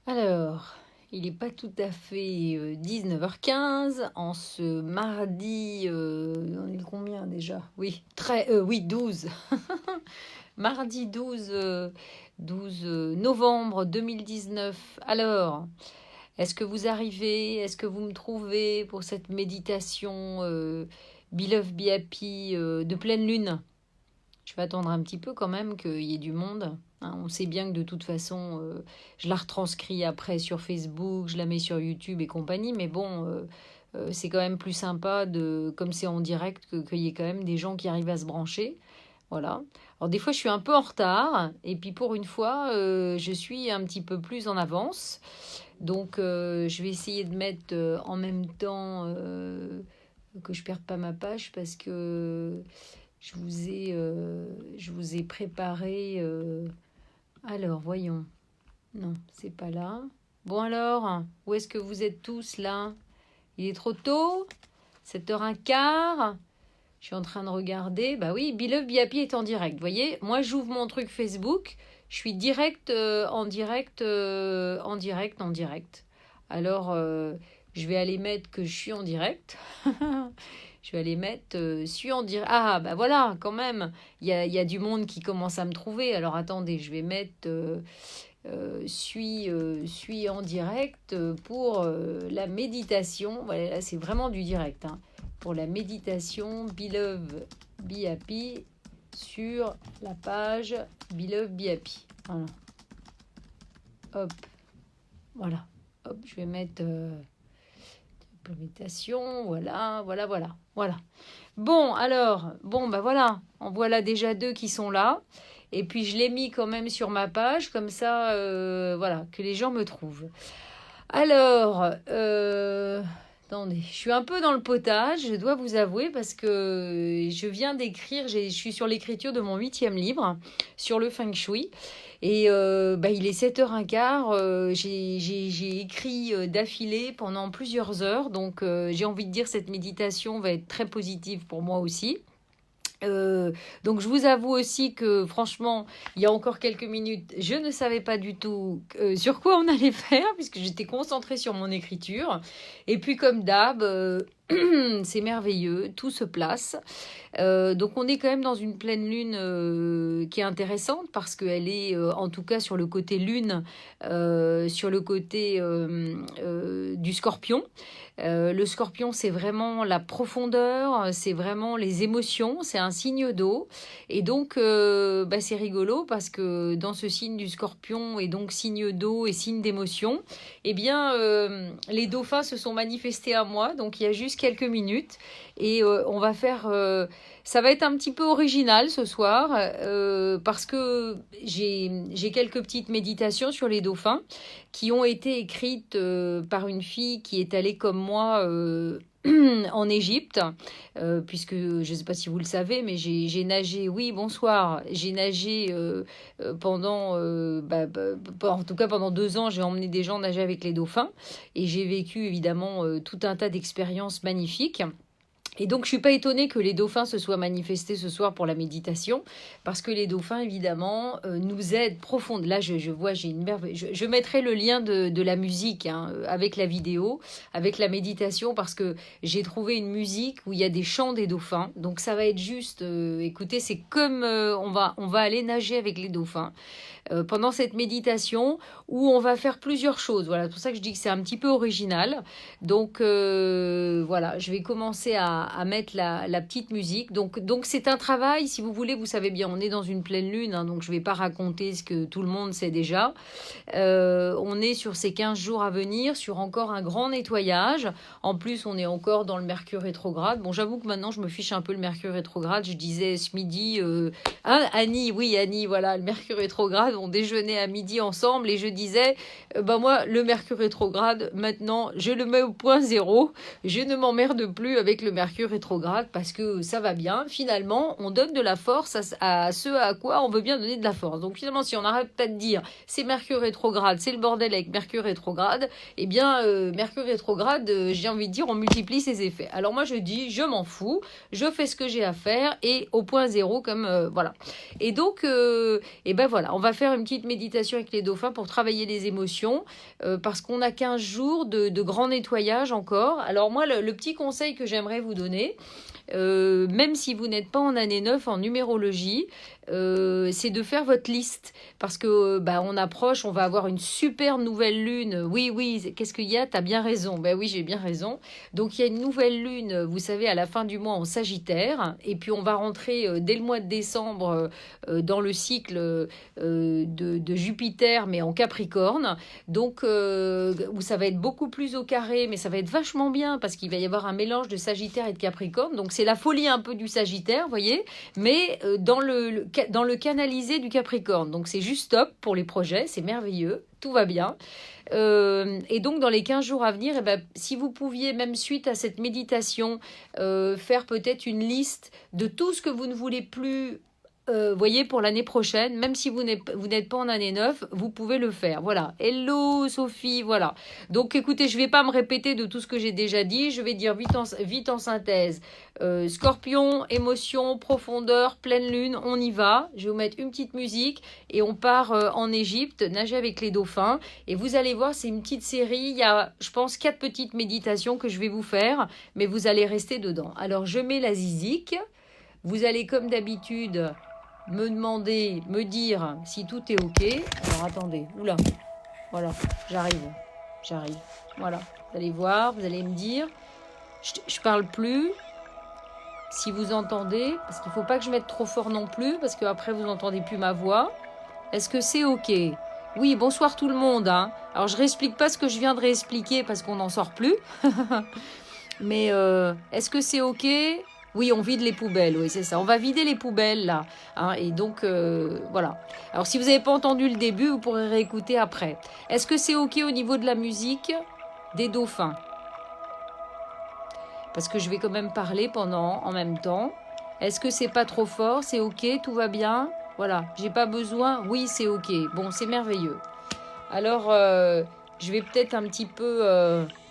Alors, il n'est pas tout à fait 19h15 en ce mardi. On est le combien déjà? Oui, oui, 12. Mardi 12 novembre 2019. Alors, est-ce que vous arrivez? Est-ce que vous me trouvez pour cette méditation Be Love, Be Happy de pleine lune? Je vais attendre un petit peu quand même qu'il y ait du monde. Hein. On sait bien que de toute façon, je la retranscris après sur Facebook, je la mets sur YouTube et compagnie, mais bon, c'est quand même plus sympa, comme c'est en direct, qu'il y ait quand même des gens qui arrivent à se brancher. Voilà. Alors des fois, je suis un peu en retard, et puis pour une fois, je suis un petit peu plus en avance. Donc, je vais essayer de mettre en même temps que je ne perde pas ma page, parce que je vous ai préparé. Alors, voyons. Non, c'est pas là. Bon alors, où est-ce que vous êtes tous là? Il est trop tôt? 7h15. Je suis en train de regarder. Bah oui, Be Love, Be Happy est en direct. Vous voyez, moi j'ouvre mon truc Facebook. Je suis direct, en direct, en direct, en direct. Alors, je vais aller mettre que je suis en direct. Je vais aller mettre suis en direct. Ah, bah voilà, quand même. Il y a du monde qui commence à me trouver. Alors attendez, je vais mettre suis en direct pour la méditation. Voilà, là, c'est vraiment du direct. Hein. Pour la méditation Be Love, Be Happy sur la page Be Love, Be Happy. Voilà. Hop. Voilà. Hop, je vais mettre méditation. Voilà, voilà, voilà. Voilà. Bon, alors, bon, bah voilà. En voilà déjà 2 qui sont là. Et puis, je l'ai mis quand même sur ma page, comme ça, voilà, que les gens me trouvent. Alors, attendez, je suis un peu dans le potage, je dois vous avouer, parce que je viens d'écrire, je suis sur l'écriture de mon 8e livre, sur le Feng Shui. Et il est 7h15, j'ai écrit d'affilée pendant plusieurs heures, donc j'ai envie de dire que cette méditation va être très positive pour moi aussi. Donc je vous avoue aussi que franchement, il y a encore quelques minutes, je ne savais pas du tout sur quoi on allait faire, puisque j'étais concentrée sur mon écriture. Et puis comme d'hab, c'est merveilleux, tout se place. Donc on est quand même dans une pleine lune qui est intéressante, parce qu'elle est en tout cas sur le côté lune, sur le côté du scorpion. Le scorpion, c'est vraiment la profondeur, c'est vraiment les émotions, c'est un signe d'eau. Et donc, c'est rigolo, parce que dans ce signe du scorpion, et donc signe d'eau et signe d'émotion, eh bien, les dauphins se sont manifestés à moi, donc il y a juste quelques minutes. Et on va faire... ça va être un petit peu original ce soir, parce que j'ai quelques petites méditations sur les dauphins qui ont été écrites par une fille qui est allée comme moi en Égypte, puisque je ne sais pas si vous le savez, mais j'ai nagé, oui, bonsoir, j'ai nagé pendant, en tout cas pendant 2 ans, j'ai emmené des gens nager avec les dauphins, et j'ai vécu évidemment tout un tas d'expériences magnifiques. Et donc, je suis pas étonnée que les dauphins se soient manifestés ce soir pour la méditation, parce que les dauphins, évidemment, nous aident profondément. Là, je vois, j'ai une merveille. Je mettrai le lien de la musique avec la vidéo, avec la méditation, parce que j'ai trouvé une musique où il y a des chants des dauphins. Donc, ça va être juste, écoutez, c'est comme on va aller nager avec les dauphins. Pendant cette méditation où on va faire plusieurs choses. Voilà, c'est pour ça que je dis que c'est un petit peu original. Donc voilà, je vais commencer à mettre la petite musique. Donc c'est un travail, si vous voulez, vous savez bien, on est dans une pleine lune, donc je ne vais pas raconter ce que tout le monde sait déjà. On est sur ces 15 jours à venir, sur encore un grand nettoyage. En plus, on est encore dans le Mercure rétrograde. Bon, j'avoue que maintenant, je me fiche un peu le Mercure rétrograde. Je disais ce midi... Annie, oui, Annie, voilà, le Mercure rétrograde, on déjeunait à midi ensemble, et je disais, moi, le Mercure rétrograde, maintenant, je le mets au point zéro. Je ne m'emmerde plus avec le Mercure rétrograde, parce que ça va bien. Finalement, on donne de la force à ce à quoi on veut bien donner de la force. Donc finalement, si on arrête pas de dire, c'est Mercure rétrograde, c'est le bordel avec Mercure rétrograde, eh bien, Mercure rétrograde, j'ai envie de dire, on multiplie ses effets. Alors moi, je dis, je m'en fous, je fais ce que j'ai à faire, et au point zéro, comme, voilà. Et donc, voilà, on va faire faire une petite méditation avec les dauphins pour travailler les émotions, parce qu'on a 15 jours de grand nettoyage encore. Alors moi, le petit conseil que j'aimerais vous donner, même si vous n'êtes pas en année 9 en numérologie, c'est de faire votre liste. Parce que on approche, on va avoir une super nouvelle lune. Oui, qu'est-ce qu'il y a? T'as bien raison. Ben oui, j'ai bien raison. Donc il y a une nouvelle lune, vous savez, à la fin du mois en Sagittaire. Et puis on va rentrer dès le mois de décembre dans le cycle de Jupiter, mais en Capricorne. Donc où ça va être beaucoup plus au carré, mais ça va être vachement bien parce qu'il va y avoir un mélange de Sagittaire et de Capricorne. Donc c'est la folie un peu du Sagittaire, vous voyez, mais dans le canalisé du Capricorne. Donc c'est juste top pour les projets, c'est merveilleux, tout va bien. Et donc dans les 15 jours à venir, si vous pouviez, même suite à cette méditation, faire peut-être une liste de tout ce que vous ne voulez plus, voyez, pour l'année prochaine, même si vous n'êtes pas en année 9, vous pouvez le faire. Voilà. Hello Sophie, voilà. Donc écoutez, je ne vais pas me répéter de tout ce que j'ai déjà dit, je vais dire vite en synthèse. Scorpion, émotion, profondeur, pleine lune, on y va. Je vais vous mettre une petite musique et on part en Égypte, nager avec les dauphins. Et vous allez voir, c'est une petite série, il y a, je pense, 4 petites méditations que je vais vous faire, mais vous allez rester dedans. Alors je mets la zizik. Vous allez comme d'habitude me dire si tout est ok. Alors attendez, oula, voilà, j'arrive, voilà, vous allez voir, vous allez me dire, je parle plus, si vous entendez, parce qu'il ne faut pas que je mette trop fort non plus, parce qu'après vous n'entendez plus ma voix. Est-ce que c'est ok? Oui, bonsoir tout le monde, hein. Alors je réexplique pas ce que je viens de réexpliquer parce qu'on n'en sort plus, mais est-ce que c'est ok? Oui, on vide les poubelles, oui, c'est ça. On va vider les poubelles, là. Hein, et donc, voilà. Alors, si vous n'avez pas entendu le début, vous pourrez réécouter après. Est-ce que c'est OK au niveau de la musique des dauphins? Parce que je vais quand même parler en même temps. Est-ce que c'est pas trop fort? C'est OK? Tout va bien? Voilà. J'ai pas besoin? Oui, c'est OK. Bon, c'est merveilleux. Alors, je vais peut-être un petit peu...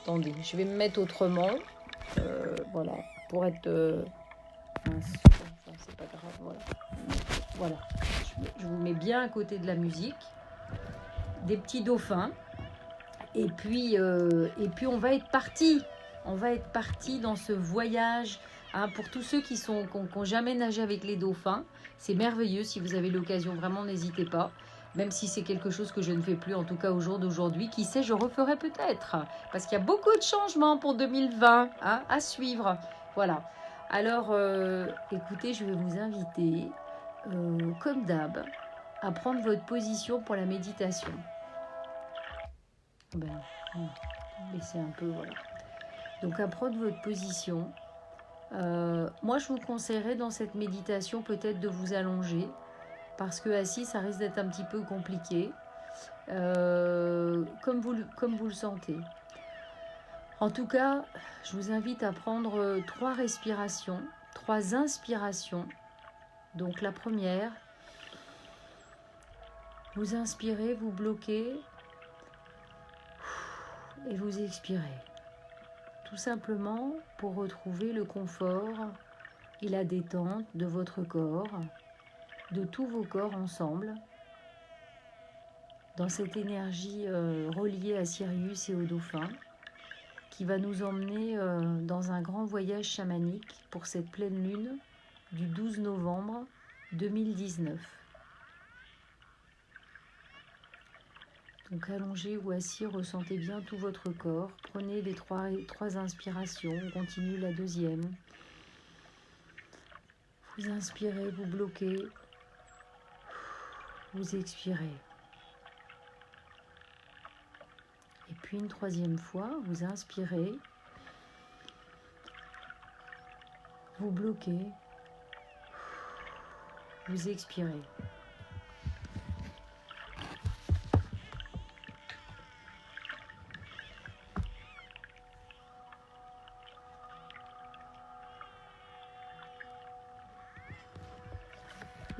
attendez, je vais me mettre autrement. Voilà. Pour être... c'est pas grave, voilà. Je vous mets bien à côté de la musique. Des petits dauphins. Et puis on va être parti. On va être parti dans ce voyage. Hein, pour tous ceux qui n'ont jamais nagé avec les dauphins, c'est merveilleux. Si vous avez l'occasion, vraiment, n'hésitez pas. Même si c'est quelque chose que je ne fais plus, en tout cas au jour d'aujourd'hui. Qui sait, je referai peut-être. Parce qu'il y a beaucoup de changements pour 2020 hein, à suivre. Voilà. Alors, écoutez, je vais vous inviter, comme d'hab, à prendre votre position pour la méditation. Laissez un peu, voilà. Donc, à prendre votre position. Moi, je vous conseillerais dans cette méditation peut-être de vous allonger, parce que assis, ça risque d'être un petit peu compliqué, comme vous le sentez. En tout cas, je vous invite à prendre 3 respirations, 3 inspirations. Donc la première, vous inspirez, vous bloquez et vous expirez. Tout simplement pour retrouver le confort et la détente de votre corps, de tous vos corps ensemble, dans cette énergie reliée à Sirius et au dauphin, qui va nous emmener dans un grand voyage chamanique pour cette pleine lune du 12 novembre 2019. Donc allongé ou assis, ressentez bien tout votre corps. Prenez les trois inspirations, on continue la deuxième. Vous inspirez, vous bloquez, vous expirez. Et puis une troisième fois, vous inspirez, vous bloquez, vous expirez.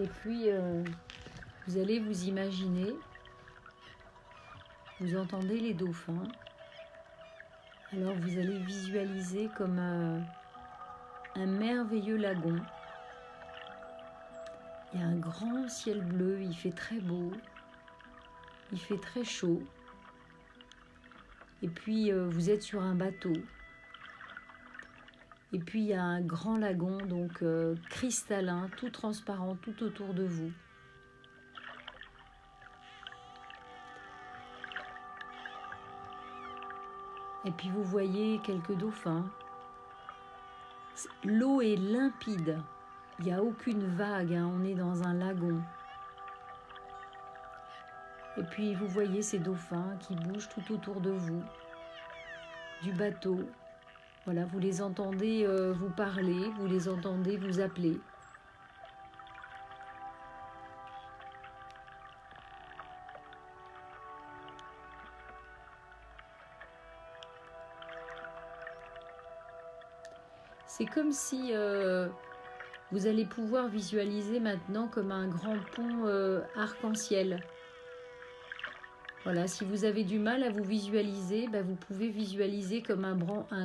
Et puis, vous allez vous imaginer, vous entendez les dauphins. Alors, vous allez visualiser comme un merveilleux lagon. Il y a un grand ciel bleu, il fait très beau. il fait très chaud. Et puis vous êtes sur un bateau. Et puis il y a un grand lagon, donc cristallin, tout transparent, tout autour de vous. Et puis vous voyez quelques dauphins. L'eau est limpide, il n'y a aucune vague, hein, on est dans un lagon. Et puis vous voyez ces dauphins qui bougent tout autour de vous, du bateau. Voilà, vous les entendez vous parler, vous les entendez vous appeler. C'est comme si vous allez pouvoir visualiser maintenant comme un grand pont arc-en-ciel. Voilà, si vous avez du mal à vous visualiser, vous pouvez visualiser comme un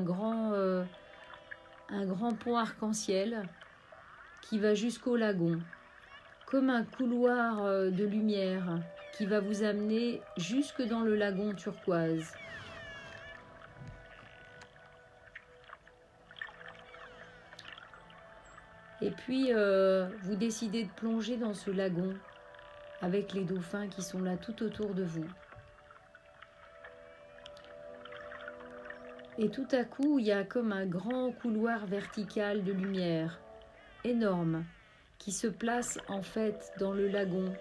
grand pont arc-en-ciel qui va jusqu'au lagon, comme un couloir de lumière qui va vous amener jusque dans le lagon turquoise. Et puis, vous décidez de plonger dans ce lagon avec les dauphins qui sont là tout autour de vous. Et tout à coup, il y a comme un grand couloir vertical de lumière, énorme, qui se place en fait dans le lagon.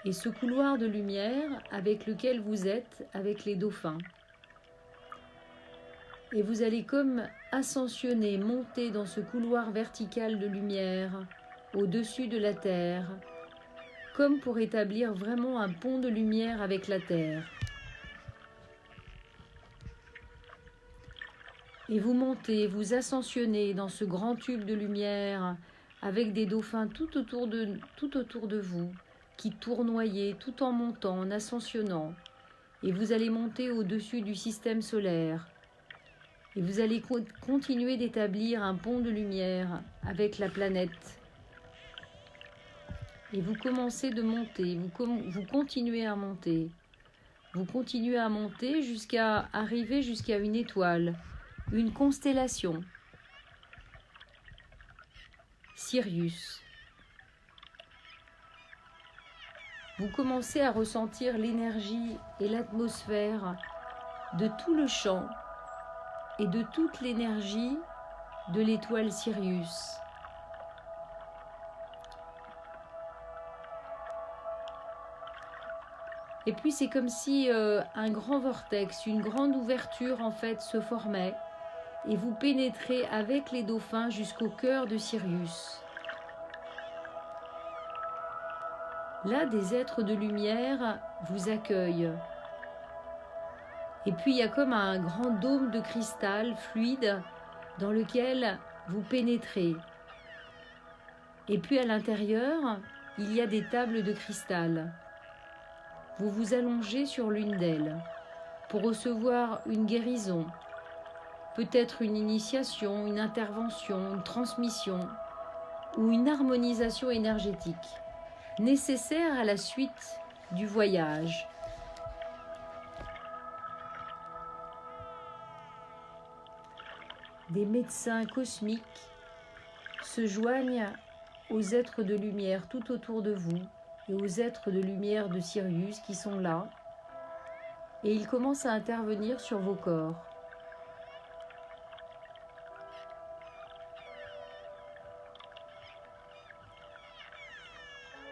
Et ce couloir de lumière avec lequel vous êtes, avec les dauphins. Et vous allez comme ascensionner, monter dans ce couloir vertical de lumière, au-dessus de la terre, comme pour établir vraiment un pont de lumière avec la terre. Et vous montez, vous ascensionnez dans ce grand tube de lumière avec des dauphins tout autour de vous, qui tournoient tout en montant, en ascensionnant. Et vous allez monter au-dessus du système solaire. Et vous allez continuer d'établir un pont de lumière avec la planète. Et vous commencez de monter, vous continuez à monter. Vous continuez à monter jusqu'à arriver jusqu'à une étoile. Une constellation, Sirius. Vous commencez à ressentir l'énergie et l'atmosphère de tout le champ et de toute l'énergie de l'étoile Sirius. Et puis c'est comme si un grand vortex, une grande ouverture en fait se formait. Et vous pénétrez avec les dauphins jusqu'au cœur de Sirius. Là, des êtres de lumière vous accueillent. Et puis, il y a comme un grand dôme de cristal fluide dans lequel vous pénétrez. Et puis, à l'intérieur, il y a des tables de cristal. Vous vous allongez sur l'une d'elles pour recevoir une guérison, peut-être une initiation, une intervention, une transmission ou une harmonisation énergétique nécessaire à la suite du voyage. Des médecins cosmiques se joignent aux êtres de lumière tout autour de vous et aux êtres de lumière de Sirius qui sont là, et ils commencent à intervenir sur vos corps.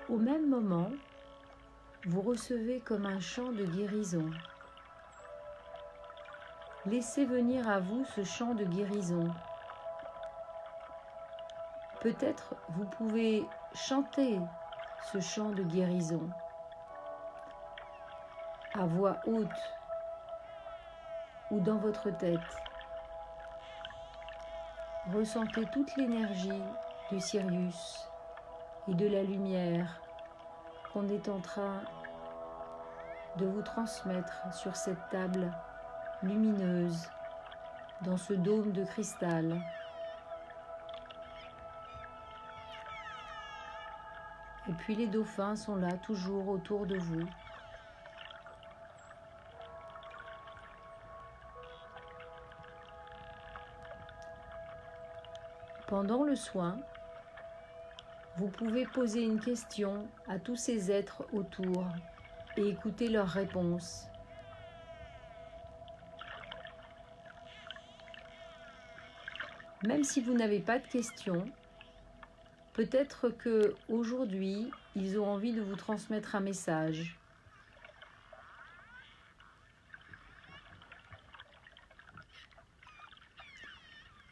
Au même moment, vous recevez comme un chant de guérison. Laissez venir à vous ce chant de guérison. Peut-être vous pouvez chanter ce chant de guérison à voix haute ou dans votre tête. Ressentez toute l'énergie de Sirius et de la lumière qu'on est en train de vous transmettre sur cette table lumineuse dans ce dôme de cristal. Et puis les dauphins sont là toujours autour de vous, Pendant le soin, vous pouvez poser une question à tous ces êtres autour et écouter leurs réponses. Même si vous n'avez pas de questions, peut-être que aujourd'hui, ils ont envie de vous transmettre un message.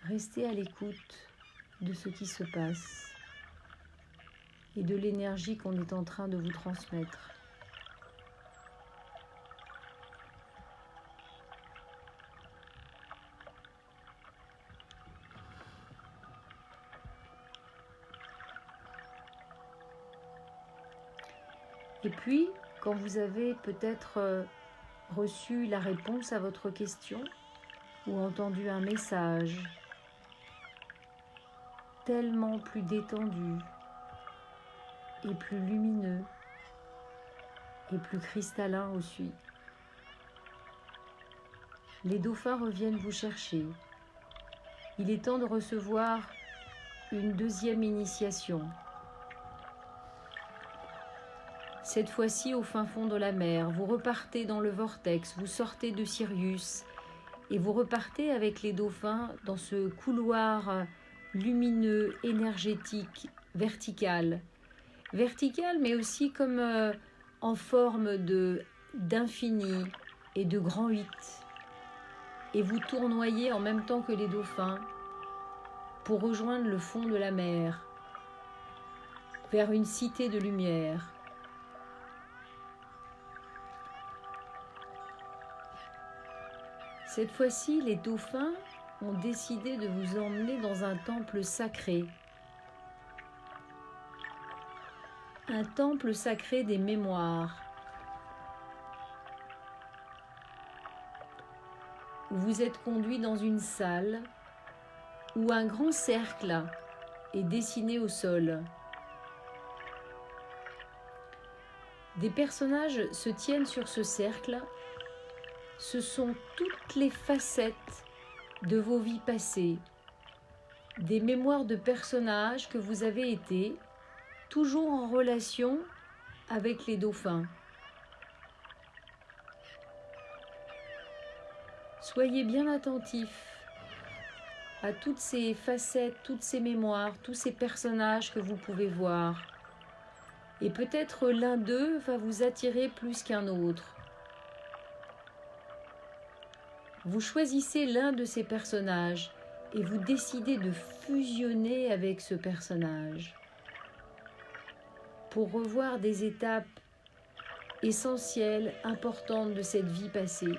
Restez à l'écoute de ce qui se passe et de l'énergie qu'on est en train de vous transmettre. Et puis, quand vous avez peut-être reçu la réponse à votre question ou entendu un message tellement plus détendu et plus lumineux et plus cristallin aussi, les dauphins reviennent vous chercher. Il est temps de recevoir une deuxième initiation. Cette fois-ci au fin fond de la mer, vous repartez dans le vortex, vous sortez de Sirius et vous repartez avec les dauphins dans ce couloir lumineux, énergétique, vertical. Vertical mais aussi comme en forme d'infini et de grand 8. Et vous tournoyez en même temps que les dauphins pour rejoindre le fond de la mer, vers une cité de lumière. Cette fois-ci, les dauphins ont décidé de vous emmener dans un temple sacré. Un temple sacré des mémoires. Vous êtes conduit dans une salle où un grand cercle est dessiné au sol. Des personnages se tiennent sur ce cercle. Ce sont toutes les facettes de vos vies passées, des mémoires de personnages que vous avez été, toujours en relation avec les dauphins. Soyez bien attentifs à toutes ces facettes, toutes ces mémoires, tous ces personnages que vous pouvez voir. Et peut-être l'un d'eux va vous attirer plus qu'un autre. Vous choisissez l'un de ces personnages et vous décidez de fusionner avec ce personnage pour revoir des étapes essentielles, importantes de cette vie passée.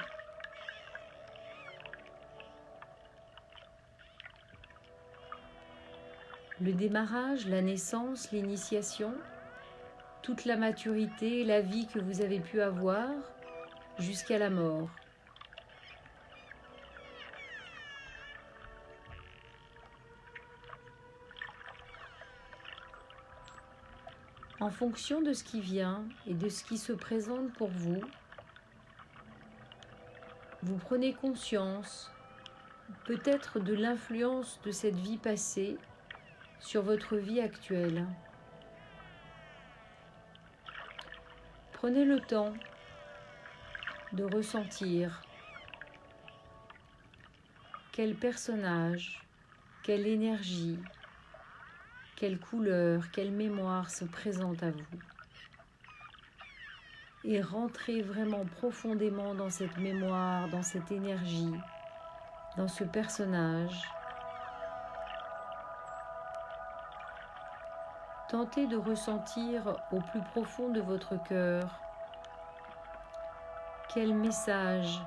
Le démarrage, la naissance, l'initiation, toute la maturité, la vie que vous avez pu avoir jusqu'à la mort. En fonction de ce qui vient et de ce qui se présente pour vous, vous prenez conscience peut-être de l'influence de cette vie passée sur votre vie actuelle. Prenez le temps de ressentir quel personnage, quelle énergie, quelle couleur, quelle mémoire se présente à vous. Et rentrez vraiment profondément dans cette mémoire, dans cette énergie, dans ce personnage. Tentez de ressentir au plus profond de votre cœur quel message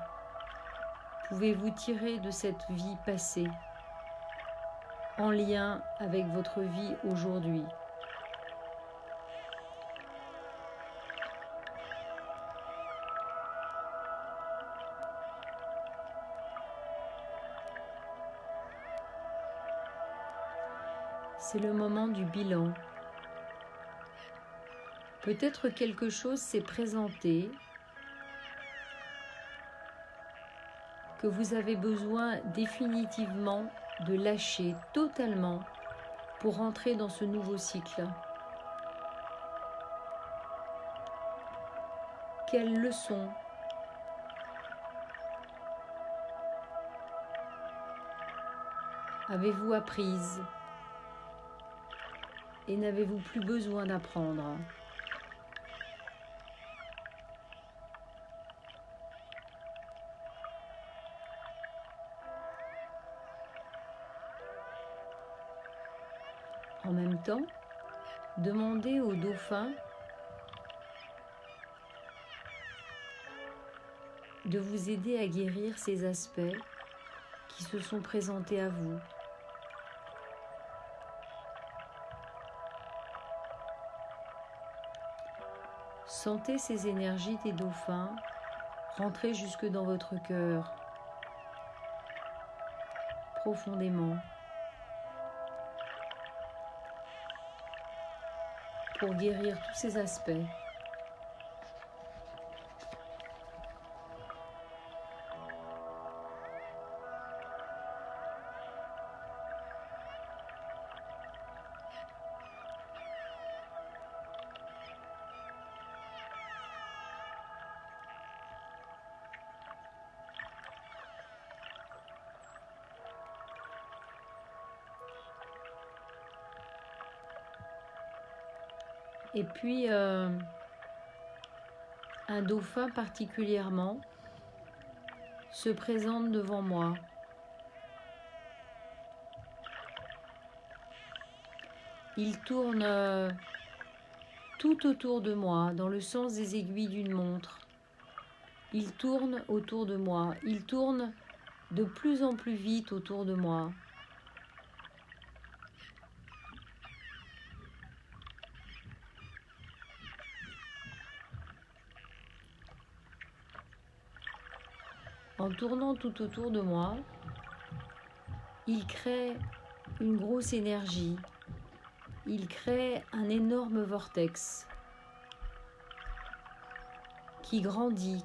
pouvez-vous tirer de cette vie passée en lien avec votre vie aujourd'hui. C'est le moment du bilan. Peut-être quelque chose s'est présenté que vous avez besoin définitivement de lâcher totalement pour entrer dans ce nouveau cycle? Quelles leçons avez-vous apprises et n'avez-vous plus besoin d'apprendre? En même temps, demandez au dauphin de vous aider à guérir ces aspects qui se sont présentés à vous. Sentez ces énergies des dauphins rentrer jusque dans votre cœur, profondément, pour guérir tous ces aspects. Et puis, un dauphin particulièrement se présente devant moi. Il tourne tout autour de moi, dans le sens des aiguilles d'une montre. Il tourne autour de moi. Il tourne de plus en plus vite autour de moi. En tournant tout autour de moi, il crée une grosse énergie. Il crée un énorme vortex qui grandit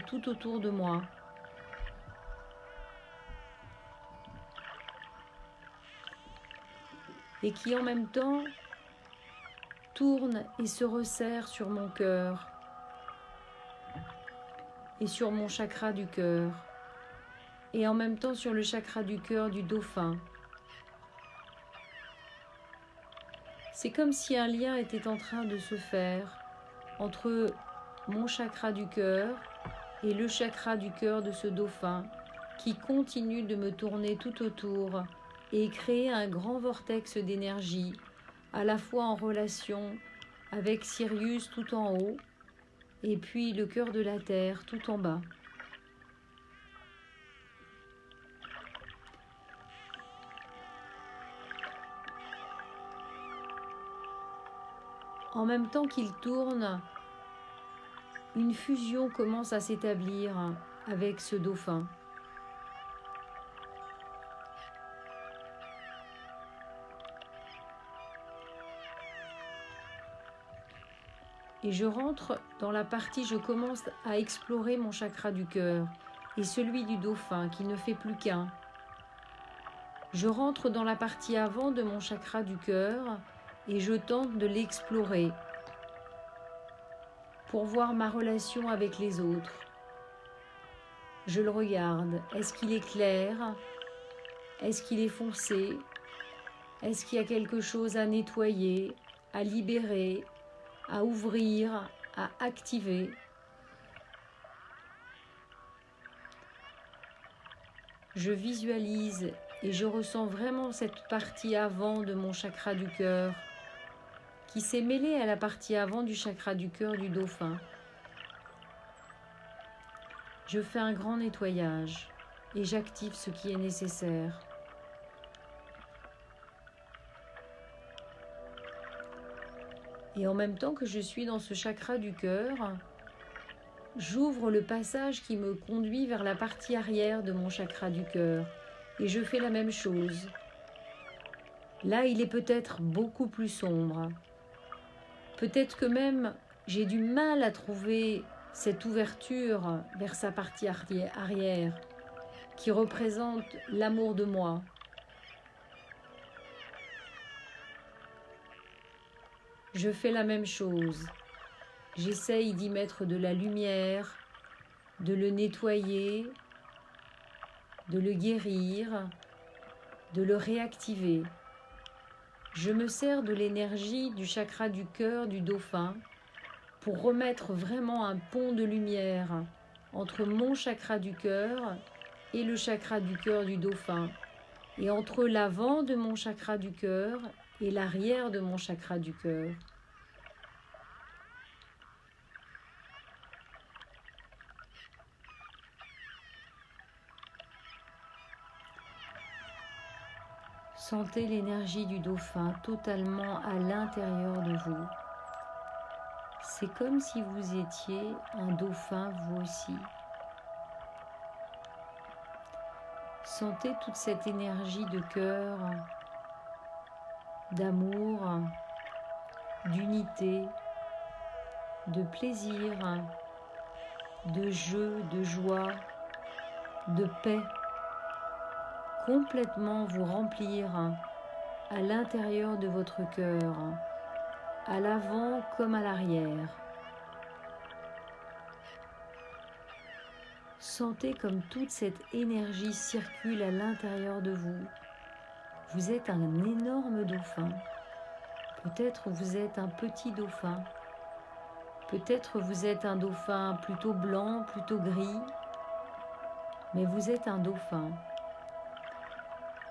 tout autour de moi. Et qui en même temps tourne et se resserre sur mon cœur et sur mon chakra du cœur et en même temps sur le chakra du cœur du dauphin. C'est comme si un lien était en train de se faire entre mon chakra du cœur et le chakra du cœur de ce dauphin qui continue de me tourner tout autour et créer un grand vortex d'énergie, à la fois en relation avec Sirius tout en haut et puis le cœur de la Terre tout en bas. En même temps qu'il tourne, une fusion commence à s'établir avec ce dauphin. Et je rentre dans la partie, je commence à explorer mon chakra du cœur et celui du dauphin qui ne fait plus qu'un. Je rentre dans la partie avant de mon chakra du cœur et je tente de l'explorer pour voir ma relation avec les autres. Je le regarde. Est-ce qu'il est clair? Est-ce qu'il est foncé? Est-ce qu'il y a quelque chose à nettoyer, à libérer, à ouvrir, à activer? Je visualise et je ressens vraiment cette partie avant de mon chakra du cœur qui s'est mêlée à la partie avant du chakra du cœur du dauphin. Je fais un grand nettoyage et j'active ce qui est nécessaire. Et en même temps que je suis dans ce chakra du cœur, j'ouvre le passage qui me conduit vers la partie arrière de mon chakra du cœur et je fais la même chose. Là, il est peut-être beaucoup plus sombre. Peut-être que même j'ai du mal à trouver cette ouverture vers sa partie arrière qui représente l'amour de moi. je fais la même chose. J'essaye d'y mettre de la lumière, de le nettoyer, de le guérir, de le réactiver. Je me sers de l'énergie du chakra du cœur du dauphin pour remettre vraiment un pont de lumière entre mon chakra du cœur et le chakra du cœur du dauphin, et entre l'avant de mon chakra du cœur et l'arrière de mon chakra du cœur. Sentez l'énergie du dauphin totalement à l'intérieur de vous. C'est comme si vous étiez un dauphin vous aussi. Sentez toute cette énergie de cœur, d'amour, d'unité, de plaisir, de jeu, de joie, de paix, complètement vous remplir à l'intérieur de votre cœur, à l'avant comme à l'arrière. Sentez comme toute cette énergie circule à l'intérieur de vous. Vous êtes un énorme dauphin. Peut-être vous êtes un petit dauphin. Peut-être vous êtes un dauphin plutôt blanc, plutôt gris. Mais vous êtes un dauphin.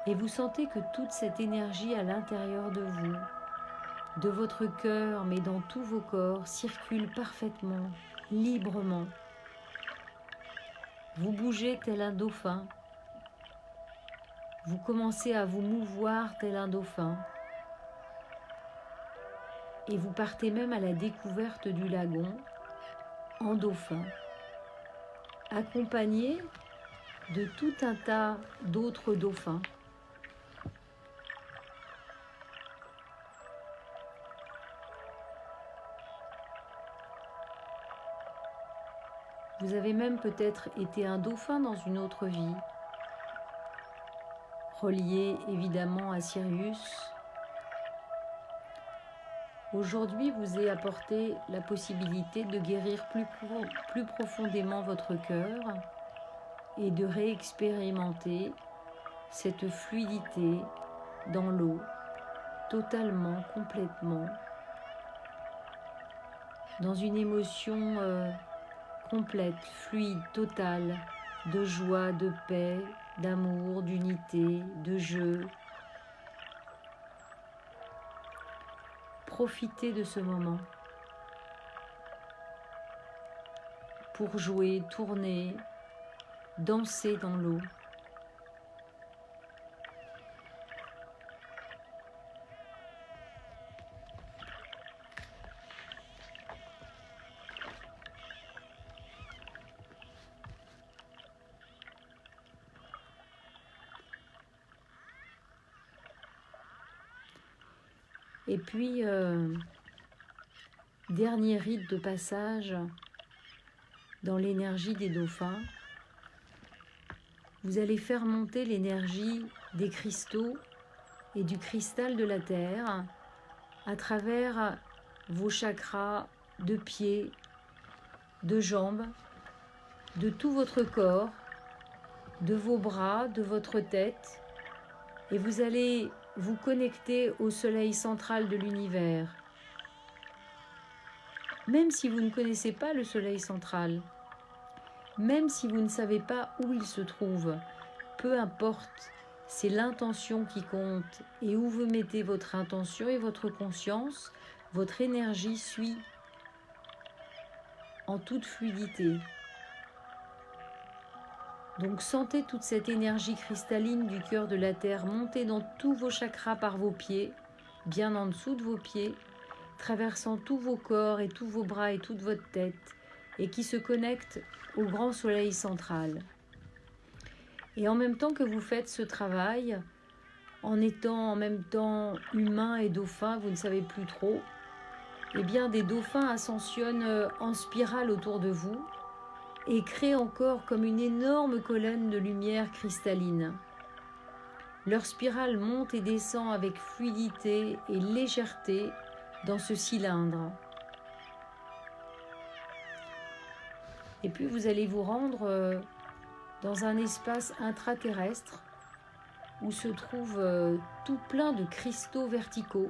Et vous sentez que toute cette énergie à l'intérieur de vous, de votre cœur, mais dans tous vos corps, circule parfaitement, librement. Vous bougez tel un dauphin. Vous commencez à vous mouvoir tel un dauphin. Et vous partez même à la découverte du lagon en dauphin, accompagné de tout un tas d'autres dauphins. Vous avez même peut-être été un dauphin dans une autre vie, relié évidemment à Sirius. Aujourd'hui, vous est apporté la possibilité de guérir plus profondément votre cœur et de réexpérimenter cette fluidité dans l'eau, totalement, complètement, dans une émotion complète, fluide, totale, de joie, de paix, d'amour, d'unité, de jeu. Profitez de ce moment pour jouer, tourner, danser dans l'eau. Et puis, dernier rite de passage dans l'énergie des dauphins, vous allez faire monter l'énergie des cristaux et du cristal de la terre à travers vos chakras de pieds, de jambes, de tout votre corps, de vos bras, de votre tête, et vous allez vous connecter au soleil central de l'univers. Même si vous ne connaissez pas le soleil central, même si vous ne savez pas où il se trouve, peu importe, c'est l'intention qui compte, et où vous mettez votre intention et votre conscience, votre énergie suit en toute fluidité. Donc sentez toute cette énergie cristalline du cœur de la terre monter dans tous vos chakras par vos pieds, bien en dessous de vos pieds, traversant tous vos corps et tous vos bras et toute votre tête, et qui se connecte au grand soleil central. Et en même temps que vous faites ce travail, en étant en même temps humain et dauphin, vous ne savez plus trop, eh bien des dauphins ascensionnent en spirale autour de vous et créent encore comme une énorme colonne de lumière cristalline. Leur spirale monte et descend avec fluidité et légèreté dans ce cylindre. Et puis vous allez vous rendre dans un espace intraterrestre où se trouve tout plein de cristaux verticaux.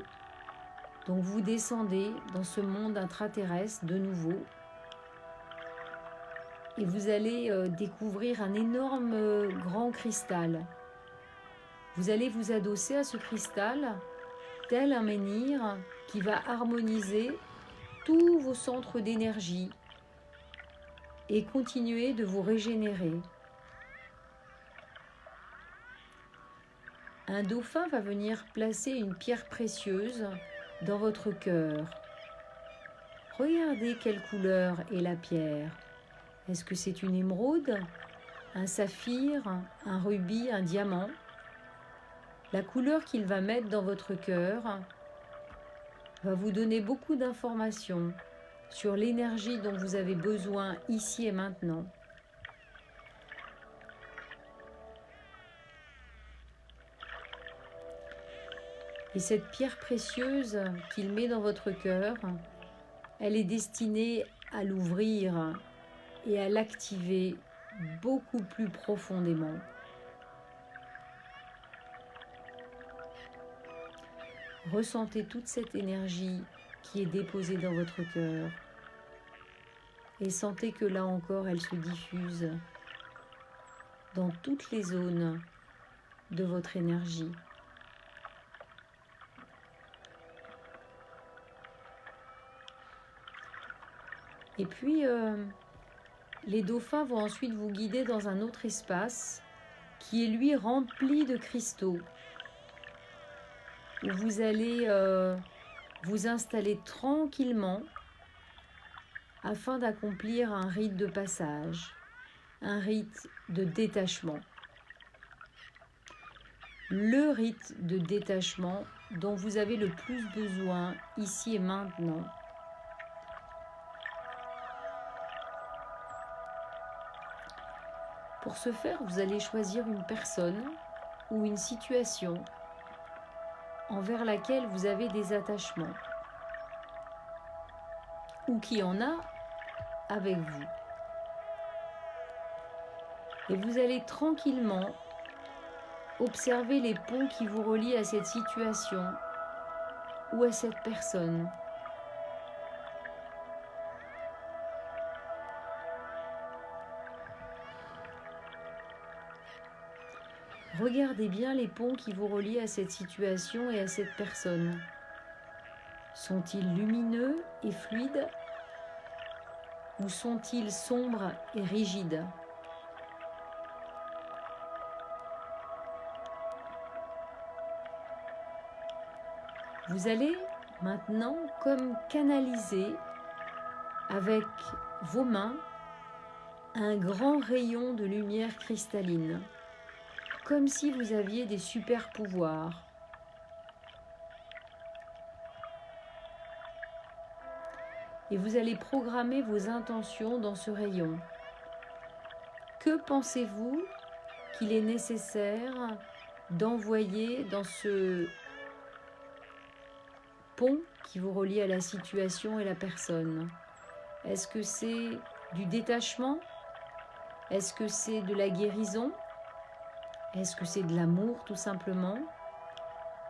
Donc vous descendez dans ce monde intraterrestre de nouveau et vous allez découvrir un énorme grand cristal. Vous allez vous adosser à ce cristal tel un menhir qui va harmoniser tous vos centres d'énergie et continuer de vous régénérer. Un dauphin va venir placer une pierre précieuse dans votre cœur. Regardez quelle couleur est la pierre. Est-ce que c'est une émeraude, un saphir, un rubis, un diamant? La couleur qu'il va mettre dans votre cœur va vous donner beaucoup d'informations sur l'énergie dont vous avez besoin ici et maintenant. Et cette pierre précieuse qu'il met dans votre cœur, elle est destinée à l'ouvrir et à l'activer beaucoup plus profondément. Ressentez toute cette énergie qui est déposée dans votre cœur et sentez que là encore, elle se diffuse dans toutes les zones de votre énergie. Et puis, les dauphins vont ensuite vous guider dans un autre espace qui est lui rempli de cristaux, où vous allez vous installer tranquillement afin d'accomplir un rite de passage, un rite de détachement. Le rite de détachement dont vous avez le plus besoin ici et maintenant. Pour ce faire, vous allez choisir une personne ou une situation envers laquelle vous avez des attachements ou qui en a avec vous. Et vous allez tranquillement observer les ponts qui vous relient à cette situation ou à cette personne. Regardez bien les ponts qui vous relient à cette situation et à cette personne. Sont-ils lumineux et fluides ou sont-ils sombres et rigides ? Vous allez maintenant comme canaliser avec vos mains un grand rayon de lumière cristalline, comme si vous aviez des super pouvoirs. Et vous allez programmer vos intentions dans ce rayon. Que pensez-vous qu'il est nécessaire d'envoyer dans ce pont qui vous relie à la situation et la personne? Est-ce que c'est du détachement? Est-ce que c'est de la guérison? Est-ce que c'est de l'amour tout simplement?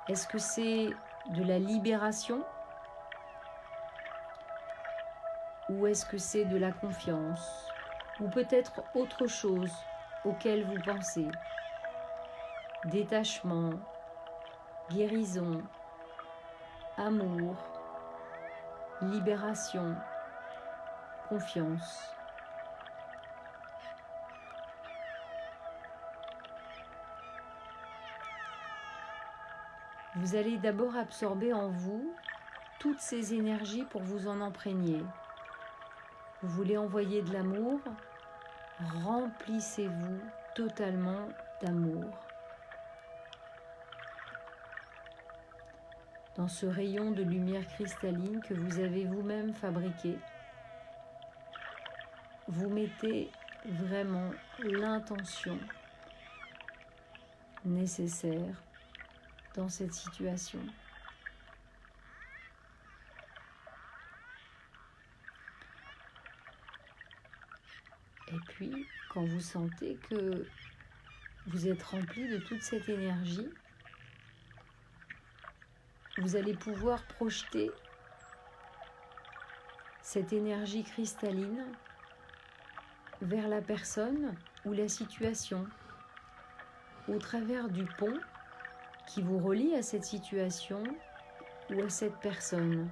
Est-ce que c'est de la libération? Ou est-ce que c'est de la confiance? Ou peut-être autre chose auquel vous pensez? Détachement, guérison, amour, libération, confiance. Vous allez d'abord absorber en vous toutes ces énergies pour vous en imprégner. Vous voulez envoyer de l'amour, remplissez-vous totalement d'amour. Dans ce rayon de lumière cristalline que vous avez vous-même fabriqué, vous mettez vraiment l'intention nécessaire dans cette situation. Et puis, quand vous sentez que vous êtes rempli de toute cette énergie, vous allez pouvoir projeter cette énergie cristalline vers la personne ou la situation, au travers du pont qui vous relie à cette situation ou à cette personne.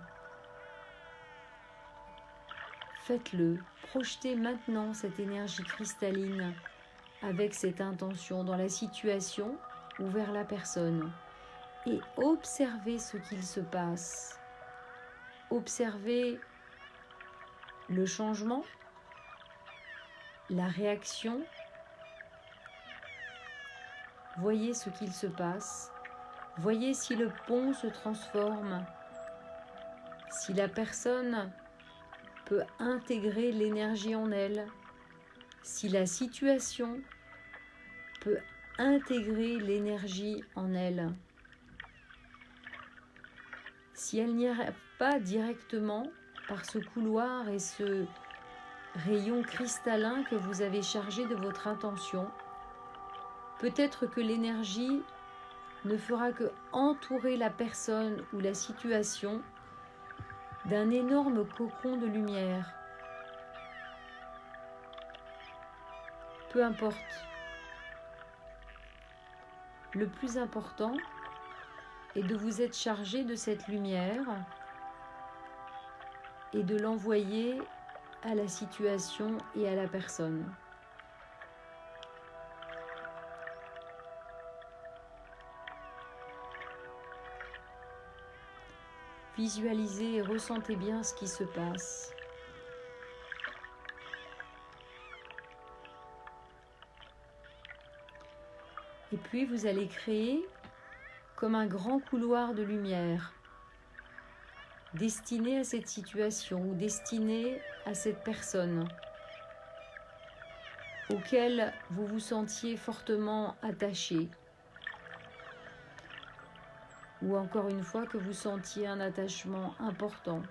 Faites-le, projetez maintenant cette énergie cristalline avec cette intention dans la situation ou vers la personne et observez ce qu'il se passe. Observez le changement, la réaction. Voyez ce qu'il se passe. Voyez si le pont se transforme, si la personne peut intégrer l'énergie en elle, si la situation peut intégrer l'énergie en elle. Si elle n'y arrive pas directement par ce couloir et ce rayon cristallin que vous avez chargé de votre intention, peut-être que l'énergie ne fera que entourer la personne ou la situation d'un énorme cocon de lumière. Peu importe. Le plus important est de vous être chargé de cette lumière et de l'envoyer à la situation et à la personne. Visualisez et ressentez bien ce qui se passe. Et puis vous allez créer comme un grand couloir de lumière destiné à cette situation ou destiné à cette personne auquel vous vous sentiez fortement attaché, ou encore une fois que vous sentiez un attachement important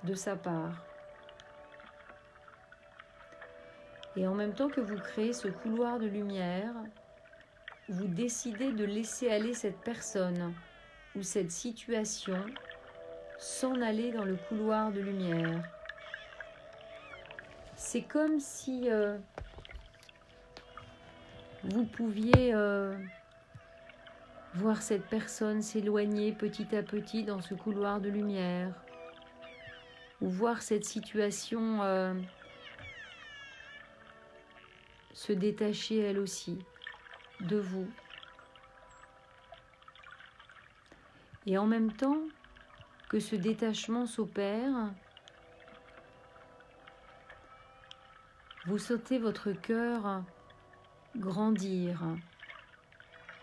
de sa part. Et en même temps que vous créez ce couloir de lumière, vous décidez de laisser aller cette personne ou cette situation s'en aller dans le couloir de lumière. C'est comme si vous pouviez voir cette personne s'éloigner petit à petit dans ce couloir de lumière, ou voir cette situation se détacher elle aussi de vous. Et en même temps que ce détachement s'opère, vous sentez votre cœur grandir.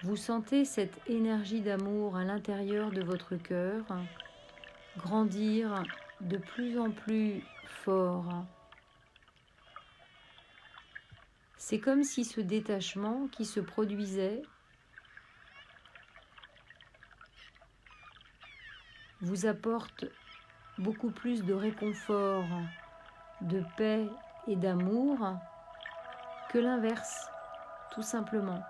Vous sentez cette énergie d'amour à l'intérieur de votre cœur grandir de plus en plus fort. C'est comme si ce détachement qui se produisait vous apporte beaucoup plus de réconfort, de paix et d'amour que l'inverse, tout simplement.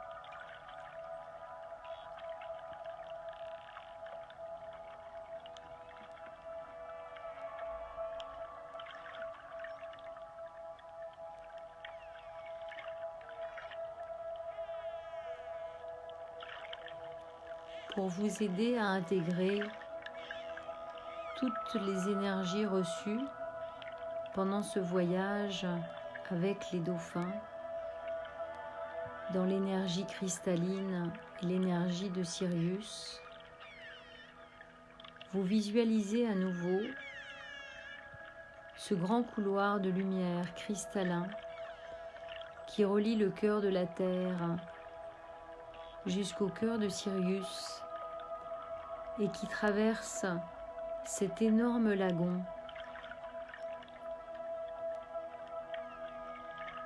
Pour vous aider à intégrer toutes les énergies reçues pendant ce voyage avec les dauphins, dans l'énergie cristalline et l'énergie de Sirius, vous visualisez à nouveau ce grand couloir de lumière cristallin qui relie le cœur de la Terre jusqu'au cœur de Sirius et qui traverse cet énorme lagon.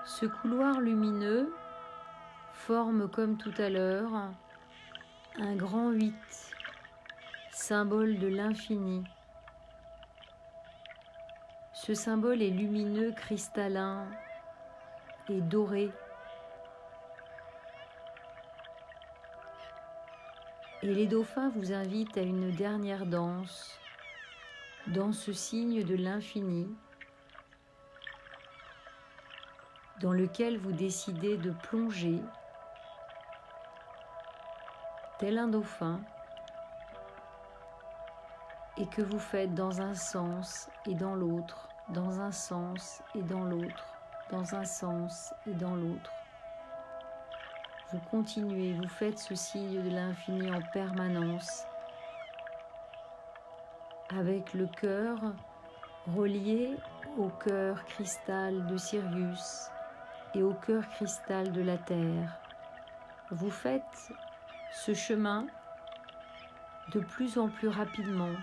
Ce couloir lumineux forme comme tout à l'heure un grand 8, symbole de l'infini. Ce symbole est lumineux, cristallin, et doré. Et les dauphins vous invitent à une dernière danse dans ce signe de l'infini dans lequel vous décidez de plonger tel un dauphin et que vous faites dans un sens et dans l'autre, dans un sens et dans l'autre, dans un sens et dans l'autre. Vous continuez, vous faites ce signe de l'infini en permanence avec le cœur relié au cœur cristal de Sirius et au cœur cristal de la Terre. Vous faites ce chemin de plus en plus rapidement.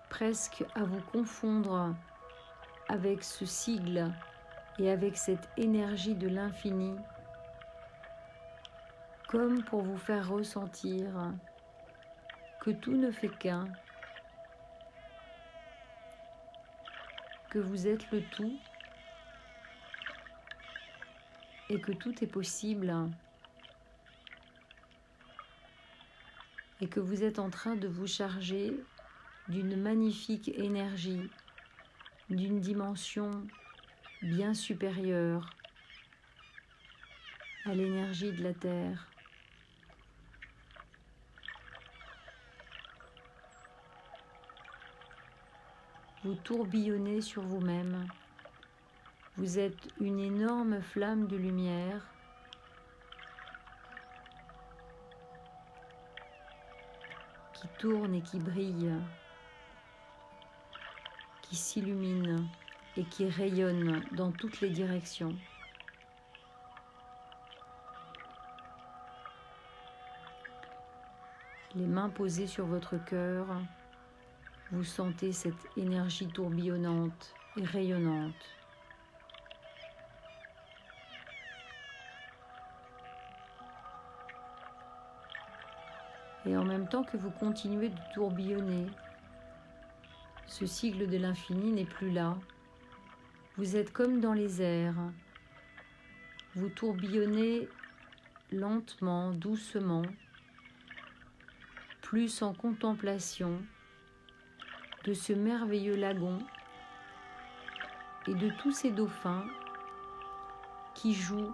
Presque à vous confondre avec ce sigle et avec cette énergie de l'infini, comme pour vous faire ressentir que tout ne fait qu'un, que vous êtes le tout et que tout est possible et que vous êtes en train de vous charger d'une magnifique énergie, d'une dimension bien supérieure à l'énergie de la Terre. Vous tourbillonnez sur vous-même. Vous êtes une énorme flamme de lumière qui tourne et qui brille, qui s'illumine et qui rayonne dans toutes les directions. Les mains posées sur votre cœur, vous sentez cette énergie tourbillonnante et rayonnante. Et en même temps que vous continuez de tourbillonner, ce sigle de l'infini n'est plus là. Vous êtes comme dans les airs. Vous tourbillonnez lentement, doucement, plus en contemplation de ce merveilleux lagon et de tous ces dauphins qui jouent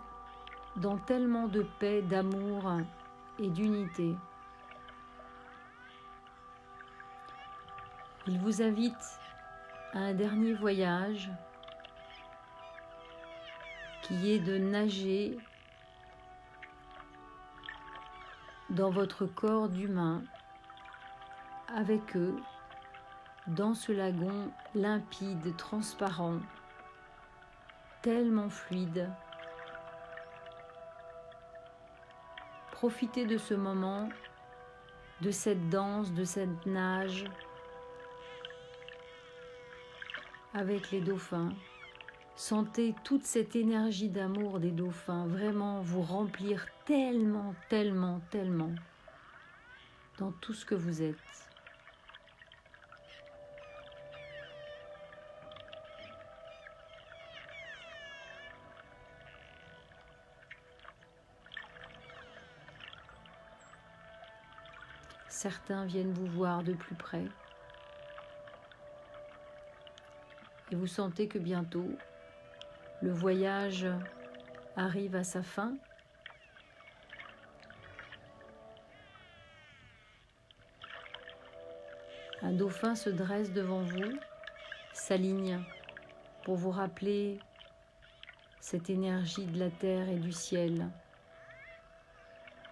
dans tellement de paix, d'amour et d'unité. Il vous invite à un dernier voyage qui est de nager dans votre corps d'humain avec eux dans ce lagon limpide, transparent, tellement fluide. Profitez de ce moment, de cette danse, de cette nage avec les dauphins. Sentez toute cette énergie d'amour des dauphins vraiment vous remplir tellement, tellement, tellement dans tout ce que vous êtes. Certains viennent vous voir de plus près et vous sentez que bientôt le voyage arrive à sa fin. Un dauphin se dresse devant vous, s'aligne pour vous rappeler cette énergie de la terre et du ciel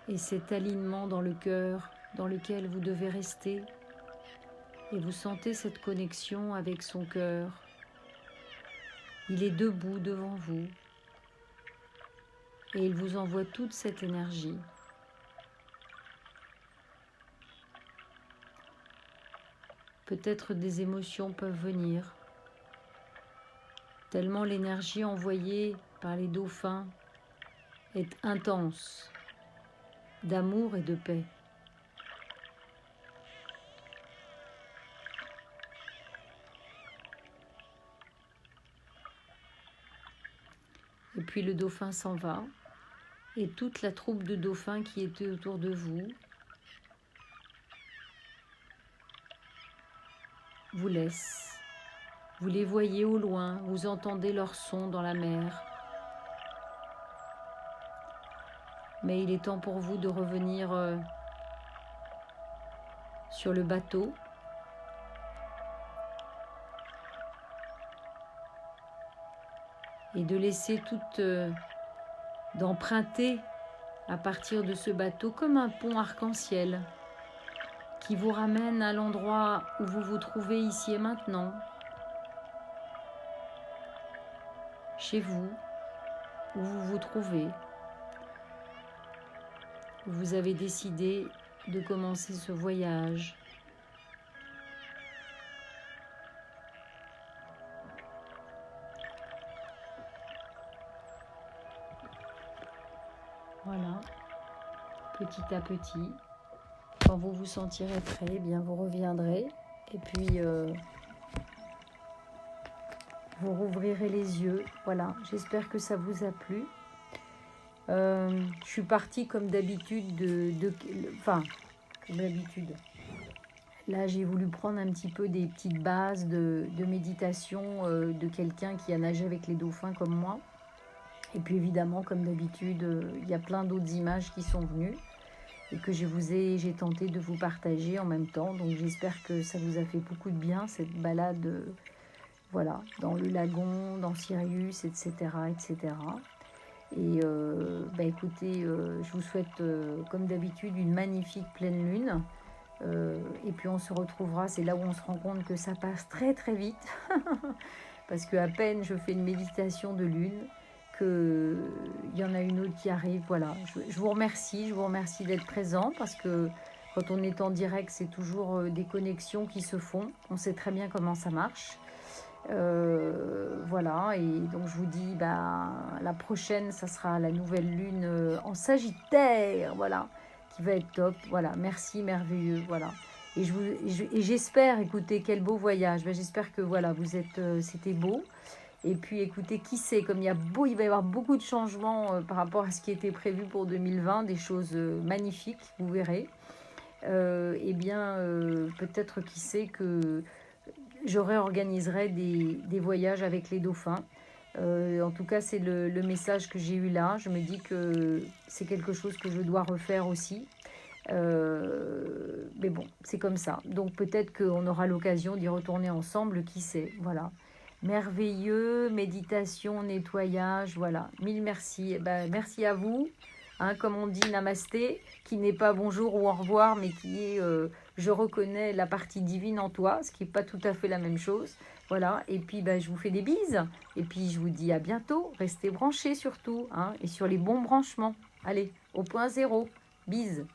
et cet alignement dans le cœur dans lequel vous devez rester, et vous sentez cette connexion avec son cœur. Il est debout devant vous et il vous envoie toute cette énergie. Peut-être des émotions peuvent venir, tellement l'énergie envoyée par les dauphins est intense, d'amour et de paix. Et puis le dauphin s'en va. Et toute la troupe de dauphins qui était autour de vous vous laisse. Vous les voyez au loin, vous entendez leur son dans la mer. Mais il est temps pour vous de revenir sur le bateau. Et de laisser toute... d'emprunter à partir de ce bateau comme un pont arc-en-ciel qui vous ramène à l'endroit où vous vous trouvez ici et maintenant, chez vous, où vous vous trouvez, où vous avez décidé de commencer ce voyage. Voilà, petit à petit, quand vous vous sentirez prêt, eh bien vous reviendrez et puis vous rouvrirez les yeux. Voilà, j'espère que ça vous a plu. Je suis partie comme d'habitude comme d'habitude. Là, j'ai voulu prendre un petit peu des petites bases de méditation de quelqu'un qui a nagé avec les dauphins comme moi. Et puis évidemment, comme d'habitude, il y a plein d'autres images qui sont venues et que j'ai tenté de vous partager en même temps. Donc j'espère que ça vous a fait beaucoup de bien, cette balade voilà, dans le lagon, dans Sirius, etc. etc. Et écoutez, je vous souhaite comme d'habitude une magnifique pleine lune. Et puis on se retrouvera, c'est là où on se rend compte que ça passe très très vite. Parce qu'à peine je fais une méditation de lune, qu'il y en a une autre qui arrive. Voilà, je vous remercie d'être présent parce que quand on est en direct, c'est toujours des connexions qui se font. On sait très bien comment ça marche. Voilà, et donc je vous dis, la prochaine, ça sera la nouvelle lune en Sagittaire, voilà, qui va être top. Voilà, merci, merveilleux, voilà. Et j'espère, écoutez, quel beau voyage. J'espère que voilà, c'était beau. Et puis écoutez, qui sait, comme il va y avoir beaucoup de changements par rapport à ce qui était prévu pour 2020, des choses magnifiques, vous verrez. Peut-être qui sait que je réorganiserai des voyages avec les dauphins. En tout cas, c'est le message que j'ai eu là. Je me dis que c'est quelque chose que je dois refaire aussi. Mais bon, c'est comme ça. Donc peut-être qu'on aura l'occasion d'y retourner ensemble, qui sait. Voilà. Merveilleux, méditation, nettoyage, voilà. Mille merci. Merci à vous. Comme on dit, namasté, qui n'est pas bonjour ou au revoir, mais qui est je reconnais la partie divine en toi, ce qui n'est pas tout à fait la même chose. Voilà, et puis je vous fais des bises, et puis je vous dis à bientôt. Restez branchés surtout, et sur les bons branchements. Allez, au point zéro. Bises.